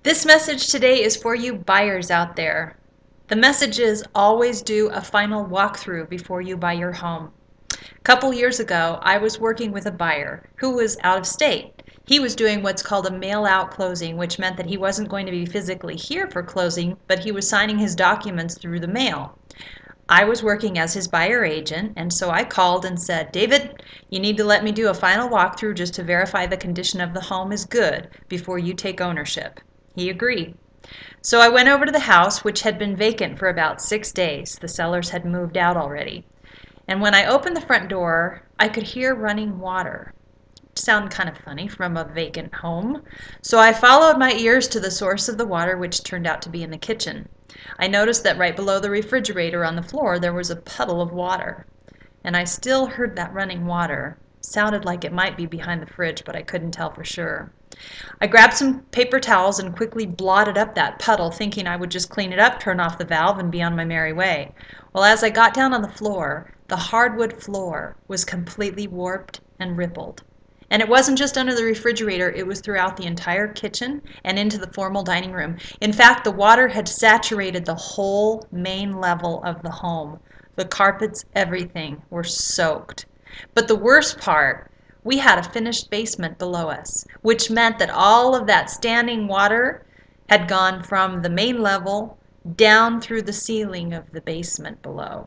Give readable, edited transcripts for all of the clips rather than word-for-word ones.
This message today is for you buyers out there. The message is always do a final walkthrough before you buy your home. A couple years ago, I was working with a buyer who was out of state. He was doing what's called a mail-out closing, which meant that he wasn't going to be physically here for closing, but he was signing his documents through the mail. I was working as his buyer agent, and so I called and said, David, you need to let me do a final walkthrough just to verify the condition of the home is good before you take ownership. He agreed. So I went over to the house, which had been vacant for about 6 days. The sellers had moved out already. And when I opened the front door, I could hear running water. It sounded kind of funny from a vacant home. So I followed my ears to the source of the water, which turned out to be in the kitchen. I noticed that right below the refrigerator on the floor there was a puddle of water. And I still heard that running water. Sounded like it might be behind the fridge, but I couldn't tell for sure. I grabbed some paper towels and quickly blotted up that puddle, thinking I would just clean it up, turn off the valve, and be on my merry way. Well, as I got down on the floor, the hardwood floor was completely warped and rippled. And it wasn't just under the refrigerator, it was throughout the entire kitchen and into the formal dining room. In fact, the water had saturated the whole main level of the home. The carpets, everything, were soaked. But the worst part, we had a finished basement below us, which meant that all of that standing water had gone from the main level down through the ceiling of the basement below.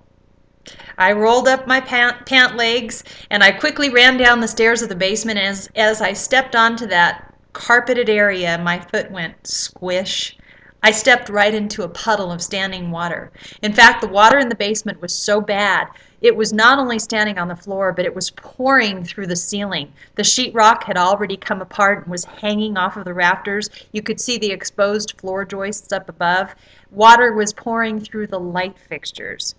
I rolled up my pant legs and I quickly ran down the stairs of the basement. As I stepped onto that carpeted area, my foot went squish. I stepped right into a puddle of standing water. In fact, the water in the basement was so bad, it was not only standing on the floor, but it was pouring through the ceiling. The sheetrock had already come apart and was hanging off of the rafters. You could see the exposed floor joists up above. Water was pouring through the light fixtures.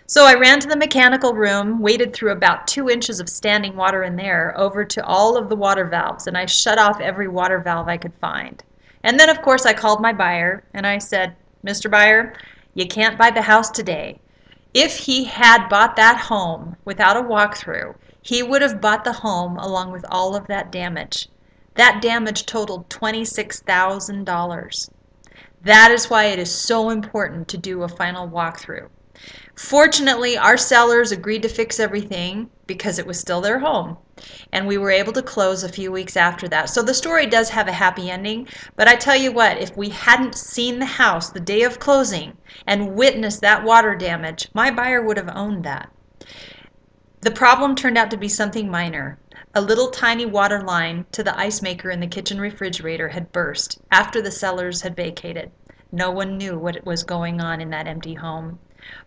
So I ran to the mechanical room, waded through about 2 inches of standing water in there, over to all of the water valves, and I shut off every water valve I could find. And then, of course, I called my buyer, and I said, Mr. Buyer, you can't buy the house today. If he had bought that home without a walkthrough, he would have bought the home along with all of that damage. That damage totaled $26,000. That is why it is so important to do a final walkthrough. Fortunately, our sellers agreed to fix everything because it was still their home, and we were able to close a few weeks after that. So the story does have a happy ending, but I tell you what, if we hadn't seen the house the day of closing and witnessed that water damage, my buyer would have owned that. The problem turned out to be something minor. A little tiny water line to the ice maker in the kitchen refrigerator had burst after the sellers had vacated. No one knew what was going on in that empty home.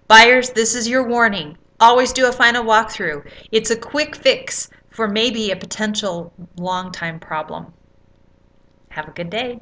Buyers, this is your warning. Always do a final walkthrough. It's a quick fix for maybe a potential long-time problem. Have a good day.